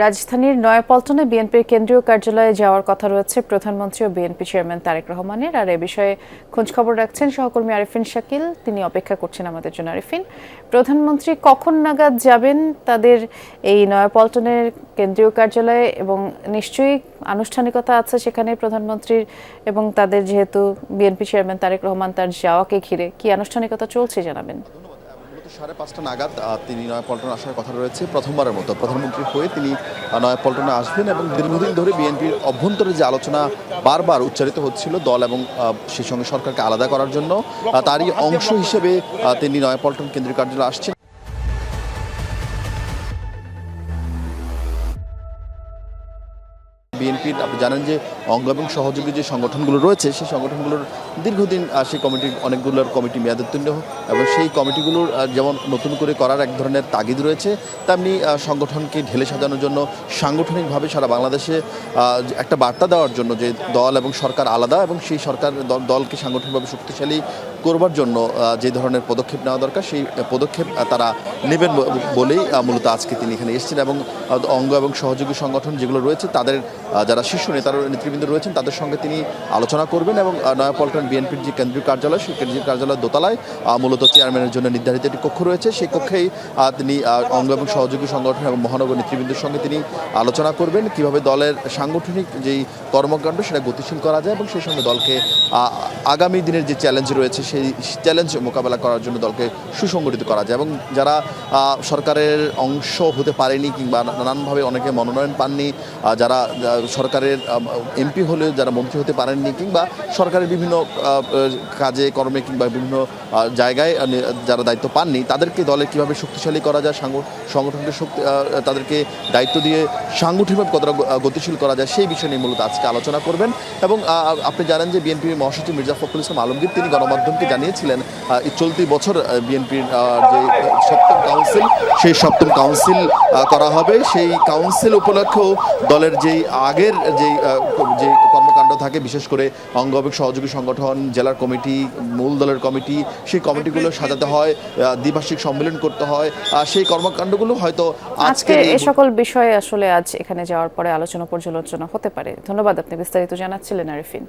রাজধানীর নয়াপল্টনে বিএনপির কেন্দ্রীয় কার্যালয়ে যাওয়ার কথা রয়েছে প্রধানমন্ত্রী ও বিএনপি চেয়ারম্যান তারেক রহমানের। আর এ বিষয়ে খোঁজখবর রাখছেন সহকর্মী আরিফিন শাকিল। তিনি অপেক্ষা করছেন আমাদের জন্য। আরিফিন, প্রধানমন্ত্রী কখন নাগাদ যাবেন তাদের এই নয়াপল্টনের কেন্দ্রীয় কার্যালয়ে, এবং নিশ্চয়ই আনুষ্ঠানিকতা আছে সেখানে প্রধানমন্ত্রীর এবং তাদের, যেহেতু বিএনপি চেয়ারম্যান তারেক রহমান তার যাওয়াকে ঘিরে কি আনুষ্ঠানিকতা চলছে জানাবেন? 5:30 নাগাদ তিনি নয়াপল্টনে আসার কথা রয়েছে। প্রথমবারের মতো প্রধানমন্ত্রী হয়ে তিনি নয়াপল্টনে আসবেন এবং দীর্ঘদিন ধরে বিএনপির অভ্যন্তরে যে আলোচনা বারবার উচ্চারিত হচ্ছিল দল এবং সেই সঙ্গে সরকারকে আলাদা করার জন্য, তারই অংশ হিসেবে তিনি নয়াপল্টন কেন্দ্রীয় কার্যালয়ে আসছেন। বিএনপির আপনি জানেন যে অঙ্গ এবং সহযোগী যে সংগঠনগুলো রয়েছে সেই সংগঠনগুলোর দীর্ঘদিন সেই অনেকগুলোর কমিটি মেয়াদোত্তীর্ণ, এবং সেই কমিটিগুলোর যেমন নতুন করে করার এক ধরনের তাগিদ রয়েছে, তেমনি সংগঠনকে ঢেলে সাজানোর জন্য সাংগঠনিকভাবে সারা বাংলাদেশে একটা বার্তা দেওয়ার জন্য যে দল এবং সরকার আলাদা, এবং সেই সরকার দলকে সাংগঠনিকভাবে শক্তিশালী করবার জন্য যে ধরনের পদক্ষেপ নেওয়া দরকার সেই পদক্ষেপ তারা নেবেন বলেই মূলত আজকে তিনি এখানে এসেছেন। এবং অঙ্গ এবং সহযোগী সংগঠন যেগুলো রয়েছে তাদের যারা শীর্ষ নেতৃবৃন্দ রয়েছেন তাদের সঙ্গে তিনি আলোচনা করবেন। এবং নয়াপল্টন বিএনপির যে কেন্দ্রীয় কার্যালয়, সেই কেন্দ্রীয় কার্যালয়ের দোতলায় মূলত চেয়ারম্যানের জন্য নির্ধারিত একটি কক্ষ রয়েছে। সেই কক্ষেই তিনি অঙ্গ এবং সহযোগী সংগঠন এবং মহানগর নেতৃবৃন্দের সঙ্গে তিনি আলোচনা করবেন কীভাবে দলের সাংগঠনিক যেই কর্মকাণ্ড সেটা গতিশীল করা যায়, এবং সেই সঙ্গে দলকে আগামী দিনের যে চ্যালেঞ্জ রয়েছে সেই চ্যালেঞ্জ মোকাবেলা করার জন্য দলকে সুসংগঠিত করা যায়। এবং যারা সরকারের অংশ হতে পারেনি কিংবা নানানভাবে অনেকে মনোনয়ন পাননি, যারা সরকারের এমপি হলেও যারা মন্ত্রী হতে পারেননি, কিংবা সরকারের বিভিন্ন কাজে কর্মে কিংবা বিভিন্ন জায়গায় যারা দায়িত্ব পাননি, তাদেরকে দলে কীভাবে শক্তিশালী করা যায়, সংগঠনকে তাদেরকে দায়িত্ব দিয়ে সাংগঠনিকভাবে কতটা গতিশীল করা যায় সেই বিষয় নিয়ে মূলত আজকে আলোচনা করবেন। এবং আপনি জানেন যে বিএনপির মহাসচিব মির্জা ফখরুল ইসলাম আলমগীর তিনি গণমাধ্যমকে জানিয়েছিলেন চলতি বছর বিএনপির যে সপ্তম কাউন্সিল, সেই সপ্তম কাউন্সিল করা হবে। সেই কাউন্সিল উপলক্ষেও দলের যেই আগের যে কর্মকাণ্ড থাকে, বিশেষ করে অঙ্গ এবং সহযোগী সংগঠন, জেলার কমিটি, মূল দলের কমিটি, সেই কমিটিগুলো সাজাতে হয়, দ্বিবার্ষিক সম্মেলন করতে হয়। সেই কর্মকাণ্ডগুলো হয়তো আজকে এই সকল বিষয়ে আসলে আজ এখানে যাওয়ার পরে আলোচনা পর্যালোচনা হতে পারে। ধন্যবাদ, আপনি বিস্তারিত জানাচ্ছিলেন আরিফিন।